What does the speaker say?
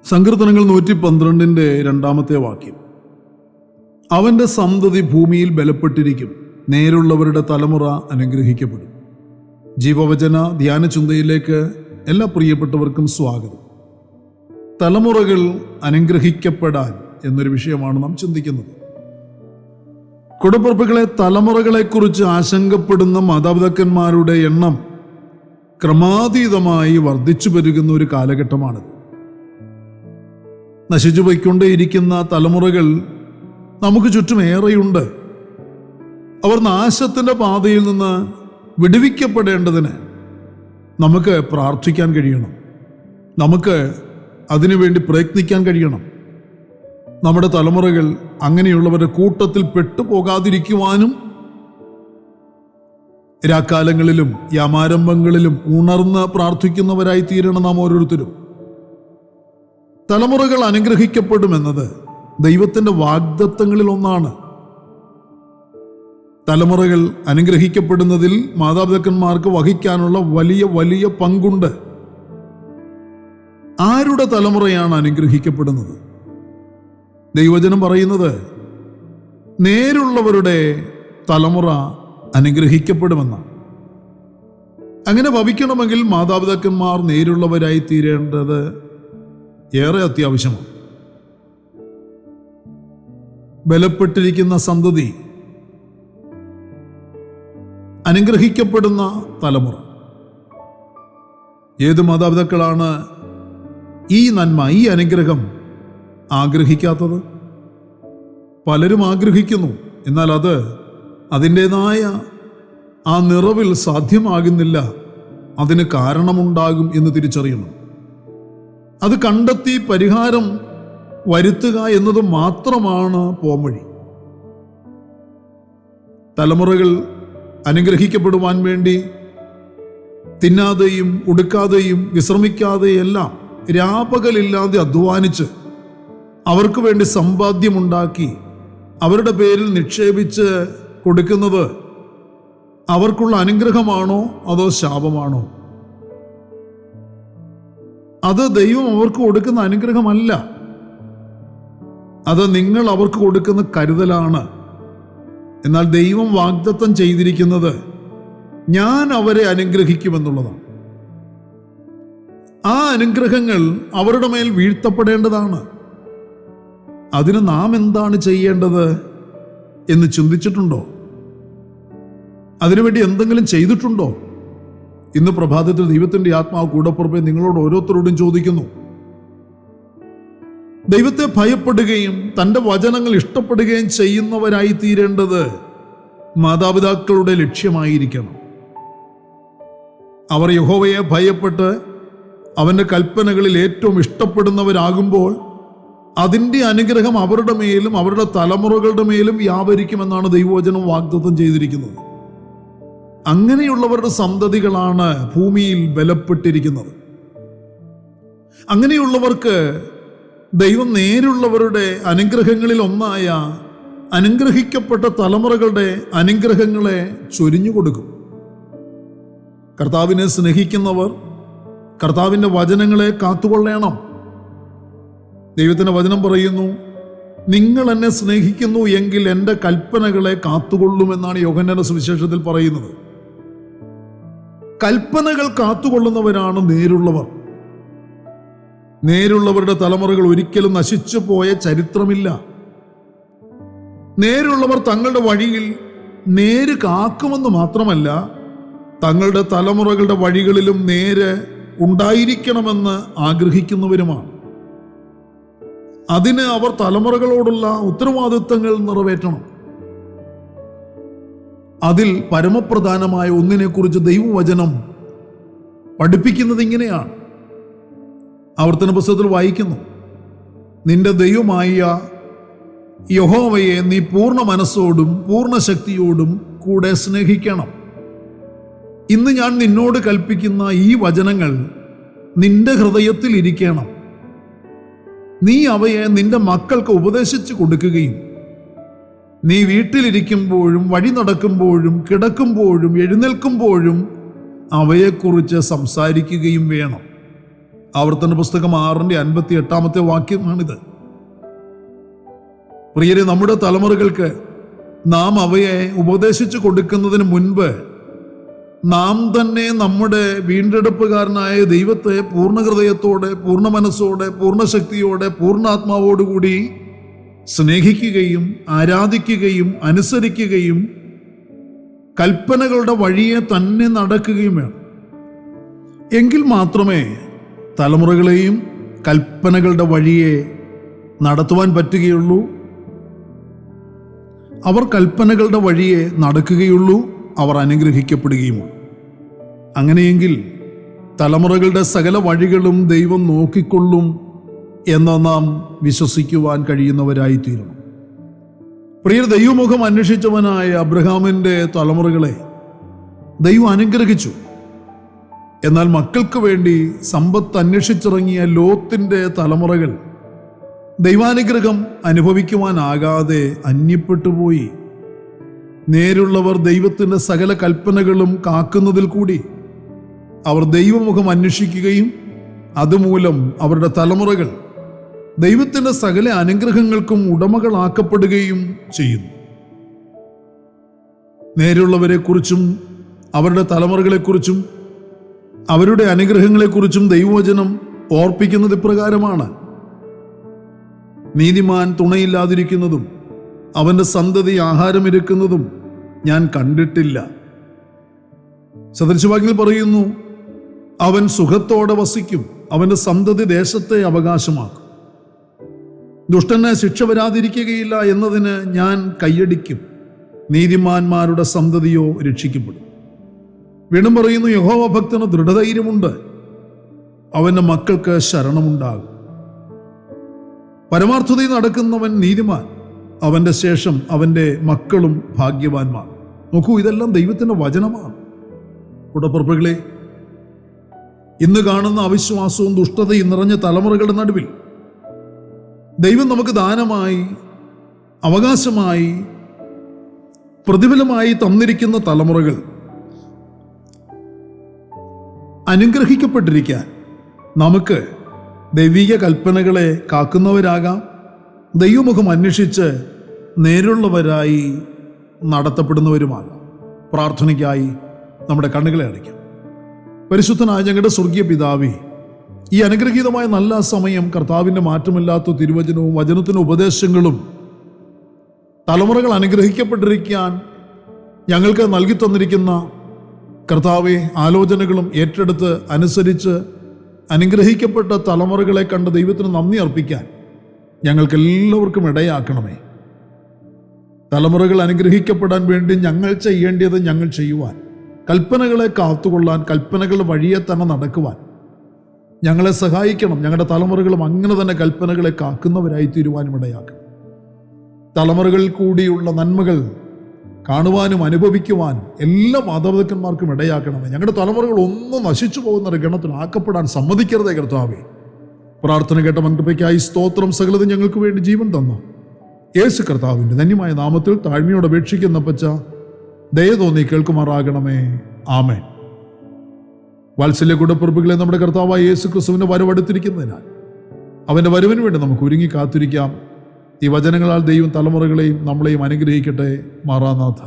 സങ്കീർത്തനങ്ങൾ 112 രണ്ടാമത്തെ വാക്യം. അവന്റെ സന്തതി ഭൂമിയിൽ ബലപ്പെട്ടിരിക്കും, നേരുള്ളവരുടെ തലമുറ അനുഗ്രഹിക്കപ്പെടും. ജീവവചന ധ്യാന ചിന്തയിലേക്ക് എല്ലാ പ്രിയപ്പെട്ടവർക്കും സ്വാഗതം. തലമുറകൾ അനുഗ്രഹിക്കപ്പെടാൻ എന്നൊരു വിഷയമാണ് നാം ചിന്തിക്കുന്നത്. കുടപ്പിറപ്പുകളെ തലമുറകളെക്കുറിച്ച് ആശങ്കപ്പെടുന്ന മാതാപിതാക്കന്മാരുടെ എണ്ണം ക്രമാതീതമായി വർദ്ധിച്ചു പെരുകുന്ന ഒരു കാലഘട്ടമാണിത്. നശിച്ചു പോയിക്കൊണ്ടേയിരിക്കുന്ന തലമുറകൾ നമുക്ക് ചുറ്റും ഏറെയുണ്ട്. അവർ നാശത്തിൻ്റെ പാതയിൽ നിന്ന് വിടുവിക്കപ്പെടേണ്ടതിന് നമുക്ക് പ്രാർത്ഥിക്കാൻ കഴിയണം. നമുക്ക് അതിനുവേണ്ടി പ്രയത്നിക്കാൻ കഴിയണം. നമ്മുടെ തലമുറകൾ അങ്ങനെയുള്ളവരുടെ കൂട്ടത്തിൽ പെട്ടുപോകാതിരിക്കുവാനും രാക്കാലങ്ങളിലും യാമാരംഭങ്ങളിലും ഉണർന്ന് പ്രാർത്ഥിക്കുന്നവരായി തീരണം നാം ഓരോരുത്തരും. തലമുറകൾ അനുഗ്രഹിക്കപ്പെടുമെന്നത് ദൈവത്തിൻ്റെ വാഗ്ദത്തങ്ങളിൽ ഒന്നാണ്. തലമുറകൾ അനുഗ്രഹിക്കപ്പെടുന്നതിൽ മാതാപിതാക്കന്മാർക്ക് വഹിക്കാനുള്ള വലിയ വലിയ പങ്കുണ്ട്. ആരുടെ തലമുറയാണ് അനുഗ്രഹിക്കപ്പെടുന്നത്? ദൈവവചനം പറയുന്നത് നേരുള്ളവരുടെ തലമുറ അനുഗ്രഹിക്കപ്പെടുമെന്നാണ്. അങ്ങനെ ഭവിക്കണമെങ്കിൽ മാതാപിതാക്കന്മാർ നേരുള്ളവരായി തീരേണ്ടത് ഏറെ അത്യാവശ്യമാണ്. ബലപ്പെട്ടിരിക്കുന്ന സന്തതി, അനുഗ്രഹിക്കപ്പെടുന്ന തലമുറ. ഏത് മാതാപിതാക്കളാണ് ഈ നന്മ, ഈ അനുഗ്രഹം ആഗ്രഹിക്കാത്തത്? പലരും ആഗ്രഹിക്കുന്നു, എന്നാൽ അത് അതിൻ്റെതായ ആ നിറവിൽ സാധ്യമാകുന്നില്ല. അതിന് കാരണമുണ്ടാകും എന്ന് തിരിച്ചറിയണം. അത് കണ്ടെത്തി പരിഹാരം വരുത്തുക എന്നത് മാത്രമാണ് പോംവഴി. തലമുറകൾ അനുഗ്രഹിക്കപ്പെടുവാൻ വേണ്ടി തിന്നാതെയും ഉടുക്കാതെയും വിശ്രമിക്കാതെയെല്ലാം രാപകലില്ലാതെ അധ്വാനിച്ച് അവർക്ക് വേണ്ടി സമ്പാദ്യമുണ്ടാക്കി അവരുടെ പേരിൽ നിക്ഷേപിച്ച് കൊടുക്കുന്നത് അവർക്കുള്ള അനുഗ്രഹമാണോ അതോ ശാപമാണോ? അത് ദൈവം അവർക്ക് കൊടുക്കുന്ന അനുഗ്രഹമല്ല. അത് നിങ്ങൾ അവർക്ക് കൊടുക്കുന്ന കരുതലാണ്. എന്നാൽ ദൈവം വാഗ്ദത്തം ചെയ്തിരിക്കുന്നത് ഞാൻ അവരെ അനുഗ്രഹിക്കുമെന്നുള്ളതാണ്. ആ അനുഗ്രഹങ്ങൾ അവരുടെ മേൽ വീഴ്ത്തപ്പെടേണ്ടതാണ്. അതിന് നാം എന്താണ് ചെയ്യേണ്ടത് എന്ന് ചിന്തിച്ചിട്ടുണ്ടോ? അതിനുവേണ്ടി എന്തെങ്കിലും ചെയ്തിട്ടുണ്ടോ? ഇന്ന് പ്രഭാതത്തിൽ ദൈവത്തിൻ്റെ ആത്മാവ് കൂടപ്പുറപ്പെ നിങ്ങളോട് ഓരോരുത്തരോടും ചോദിക്കുന്നു. ദൈവത്തെ ഭയപ്പെടുകയും തൻ്റെ വചനങ്ങൾ ഇഷ്ടപ്പെടുകയും ചെയ്യുന്നവരായി തീരേണ്ടത് മാതാപിതാക്കളുടെ ലക്ഷ്യമായിരിക്കണം. അവർ യഹോവയെ ഭയപ്പെട്ട് അവൻ്റെ കൽപ്പനകളിൽ ഏറ്റവും ഇഷ്ടപ്പെടുന്നവരാകുമ്പോൾ അതിൻ്റെ അനുഗ്രഹം അവരുടെ മേലും അവരുടെ തലമുറകളുടെ മേലും വ്യാപരിക്കുമെന്നാണ് ദൈവവചനം വാഗ്ദത്തം ചെയ്തിരിക്കുന്നത്. അങ്ങനെയുള്ളവരുടെ സന്തതികളാണ് ഭൂമിയിൽ ബലപ്പെട്ടിരിക്കുന്നത്. അങ്ങനെയുള്ളവർക്ക് ദൈവം നേരുള്ളവരുടെ അനുഗ്രഹങ്ങളിൽ ഒന്നായ അനുഗ്രഹിക്കപ്പെട്ട തലമുറകളുടെ അനുഗ്രഹങ്ങളെ ചൊരിഞ്ഞു കൊടുക്കും. കർത്താവിനെ സ്നേഹിക്കുന്നവർ കർത്താവിൻ്റെ വചനങ്ങളെ കാത്തുകൊള്ളണം. ദൈവത്തിൻ്റെ വചനം പറയുന്നു, നിങ്ങൾ എന്നെ സ്നേഹിക്കുന്നു എങ്കിൽ എൻ്റെ കൽപ്പനകളെ കാത്തുകൊള്ളുമെന്നാണ് യോഹന്നാന്റെ സുവിശേഷത്തിൽ പറയുന്നത്. കൽപ്പനകൾ കാത്തുകൊള്ളുന്നവരാണ് നേരുള്ളവർ. നേരുള്ളവരുടെ തലമുറകൾ ഒരിക്കലും നശിച്ചു പോയ ചരിത്രമില്ല. നേരുള്ളവർ തങ്ങളുടെ വഴിയിൽ നേര് കാക്കുമെന്ന് മാത്രമല്ല, തങ്ങളുടെ തലമുറകളുടെ വഴികളിലും നേര് ഉണ്ടായിരിക്കണമെന്ന് ആഗ്രഹിക്കുന്നവരുമാണ്. അതിന് അവർ തലമുറകളോടുള്ള ഉത്തരവാദിത്തങ്ങൾ നിറവേറ്റണം. അതിൽ പരമപ്രധാനമായ ഒന്നിനെക്കുറിച്ച് ദൈവവചനം പഠിപ്പിക്കുന്നത് ഇങ്ങനെയാണ്. ആവർത്തന പുസ്തകത്തിൽ വായിക്കുന്നു, നിന്റെ ദൈവമായ യഹോവയെ നീ പൂർണ്ണ മനസ്സോടും പൂർണ്ണ ശക്തിയോടും കൂടെ സ്നേഹിക്കണം. ഇന്ന് ഞാൻ നിന്നോട് കൽപ്പിക്കുന്ന ഈ വചനങ്ങൾ നിന്റെ ഹൃദയത്തിൽ ഇരിക്കണം. നീ അവയെ നിന്റെ മക്കൾക്ക് ഉപദേശിച്ചു കൊടുക്കുകയും നീ വീട്ടിലിരിക്കുമ്പോഴും വഴി നടക്കുമ്പോഴും കിടക്കുമ്പോഴും എഴുന്നേൽക്കുമ്പോഴും അവയെക്കുറിച്ച് സംസാരിക്കുകയും വേണം. ആവർത്തന പുസ്തകം 6:58 വാക്യമാണിത്. പ്രിയരെ, നമ്മുടെ തലമുറകൾക്ക് നാം അവയെ ഉപദേശിച്ചു കൊടുക്കുന്നതിന് മുൻപ് നാം തന്നെ നമ്മുടെ വീണ്ടെടുപ്പുകാരനായ ദൈവത്തെ പൂർണ്ണ ഹൃദയത്തോടെ, പൂർണ്ണ മനസ്സോടെ, പൂർണ്ണ ശക്തിയോടെ, പൂർണ്ണാത്മാവോടുകൂടി സ്നേഹിക്കുകയും ആരാധിക്കുകയും അനുസരിക്കുകയും കൽപ്പനകളുടെ വഴിയെ തന്നെ നടക്കുകയും വേണം. എങ്കിൽ മാത്രമേ തലമുറകളെയും കൽപ്പനകളുടെ വഴിയെ നടത്തുവാൻ പറ്റുകയുള്ളൂ. അവർ കൽപ്പനകളുടെ വഴിയെ നടക്കുകയുള്ളൂ, അവർ അനുഗ്രഹിക്കപ്പെടുകയുമുള്ളൂ. അങ്ങനെയെങ്കിൽ തലമുറകളുടെ സകല വഴികളും ദൈവം നോക്കിക്കൊള്ളും എന്ന് നാം വിശ്വസിക്കുവാൻ കഴിയുന്നവരായിത്തീരണം. പ്രിയർ, ദൈവമുഖം അന്വേഷിച്ചവനായ അബ്രഹാമിൻ്റെ തലമുറകളെ ദൈവം അനുഗ്രഹിച്ചു. എന്നാൽ മക്കൾക്ക് വേണ്ടി സമ്പത്ത് അന്വേഷിച്ചിറങ്ങിയ ലോത്തിൻ്റെ തലമുറകൾ ദൈവാനുഗ്രഹം അനുഭവിക്കുവാനാകാതെ അന്യപ്പെട്ടുപോയി. നേരുള്ളവർ ദൈവത്തിൻ്റെ സകല കൽപ്പനകളും കാക്കുന്നതിൽ കൂടി അവർ ദൈവമുഖം അന്വേഷിക്കുകയും അതുമൂലം അവരുടെ തലമുറകൾ ദൈവത്തിൻ്റെ സകല അനുഗ്രഹങ്ങൾക്കും ഉടമകളാക്കപ്പെടുകയും ചെയ്യുന്നു. നേരുള്ളവരെക്കുറിച്ചും അവരുടെ തലമുറകളെക്കുറിച്ചും അവരുടെ അനുഗ്രഹങ്ങളെക്കുറിച്ചും ദൈവവചനം ഓർപ്പിക്കുന്നത് ഇപ്രകാരമാണ്: നീതിമാൻ തുണയില്ലാതിരിക്കുന്നതും അവൻ്റെ സന്തതി ആഹാരമിരക്കുന്നതും ഞാൻ കണ്ടിട്ടില്ല. സദൃശവാക്യങ്ങൾ പറയുന്നു, അവൻ സുഖത്തോടെ വസിക്കും, അവൻ്റെ സന്തതി ദേശത്തെ അവകാശമാക്കും. ദുഷ്ടന് ശിക്ഷ വരാതിരിക്കുകയില്ല എന്നതിന് ഞാൻ കൈയടിക്കും, നീതിമാന്മാരുടെ സന്തതിയോ രക്ഷിക്കപ്പെടും. വീണ്ടും പറയുന്നു, യഹോവ ഭക്തന് ദൃഢധൈര്യമുണ്ട്, അവൻ്റെ മക്കൾക്ക് ശരണമുണ്ടാകും. പരമാർത്ഥതയിൽ നടക്കുന്നവൻ നീതിമാൻ, അവൻ്റെ ശേഷം അവൻ്റെ മക്കളും ഭാഗ്യവാന്മാർ. നോക്കൂ, ഇതെല്ലാം ദൈവത്തിൻ്റെ വചനമാണ്. കൂടപ്പുറപ്പുകളെ, ഇന്ന് കാണുന്ന അവിശ്വാസവും ദുഷ്ടതയും നിറഞ്ഞ തലമുറകളുടെ നടുവിൽ ദൈവം നമുക്ക് ദാനമായി, അവകാശമായി, പ്രതിഫലമായി തന്നിരിക്കുന്ന തലമുറകൾ അനുഗ്രഹിക്കപ്പെട്ടിരിക്കാൻ നമുക്ക് ദൈവിക കൽപ്പനകളെ കാക്കുന്നവരാകാം, ദൈവമുഖം അന്വേഷിച്ച് നേരുള്ളവരായി നടത്തപ്പെടുന്നവരുമാകാം. പ്രാർത്ഥനയ്ക്കായി നമ്മുടെ കണ്ണുകളെ അടയ്ക്കാം. പരിശുദ്ധനായ ഞങ്ങളുടെ സ്വർഗീയ പിതാവേ, ഈ അനുഗ്രഹീതമായ നല്ല സമയം കർത്താവിൻ്റെ മാറ്റമില്ലാത്ത തിരുവചനവും വചനത്തിൻ്റെ ഉപദേശങ്ങളും തലമുറകൾ അനുഗ്രഹിക്കപ്പെട്ടിരിക്കാൻ ഞങ്ങൾക്ക് നൽകി തന്നിരിക്കുന്ന കർത്താവെ ആലോചനകളും ഏറ്റെടുത്ത് അനുസരിച്ച് അനുഗ്രഹിക്കപ്പെട്ട തലമുറകളെ കണ്ട് ദൈവത്തിന് നന്ദി അർപ്പിക്കാൻ ഞങ്ങൾക്കെല്ലാവർക്കും ഇടയാക്കണമേ. തലമുറകൾ അനുഗ്രഹിക്കപ്പെടാൻ വേണ്ടി ഞങ്ങൾ ചെയ്യേണ്ടത് ഞങ്ങൾ ചെയ്യുവാൻ, കൽപ്പനകളെ കാത്തുകൊള്ളാൻ, കൽപ്പനകളുടെ വഴിയെ തന്നെ നടക്കുവാൻ ഞങ്ങളെ സഹായിക്കണം. ഞങ്ങളുടെ തലമുറകളും അങ്ങനെ തന്നെ കൽപ്പനകളെ കാക്കുന്നവരായി തീരുവാനും ഇടയാക്കണം. തലമുറകളിൽ കൂടിയുള്ള നന്മകൾ കാണുവാനും അനുഭവിക്കുവാനും എല്ലാ മാതാപിതാക്കന്മാർക്കും ഇടയാക്കണമേ. ഞങ്ങളുടെ തലമുറകൾ ഒന്നും നശിച്ചു പോകുന്ന ഗണത്തിലാക്കപ്പെടാൻ സമ്മതിക്കരുതേ കർത്താവേ. പ്രാർത്ഥന കേട്ട മൻകൃപയ്ക്കായി സ്തോത്രം. സകലതും ഞങ്ങൾക്ക് വേണ്ടി ജീവൻ തന്നു യേശു കർത്താവിൻ്റെ ധന്യമായ നാമത്തിൽ താഴ്മയോട് അപേക്ഷിക്കുന്ന പച്ച ദയ തോന്നി കേൾക്കുമാറാകണമേ. ആമേൻ. വാത്സല്യ കൂടപ്പിറപ്പുകളെ, നമ്മുടെ കർത്താവായ യേശു ക്രിസ്തുവിൻ്റെ വരവടുത്തിരിക്കുന്നതിനാൽ അവൻ്റെ വരവിന് വേണ്ടി നമുക്ക് ഒരുങ്ങി കാത്തിരിക്കാം. ഈ വചനങ്ങളാൽ ദൈവം തലമുറകളെയും നമ്മളെയും അനുഗ്രഹിക്കട്ടെ. മാറാനാഥ.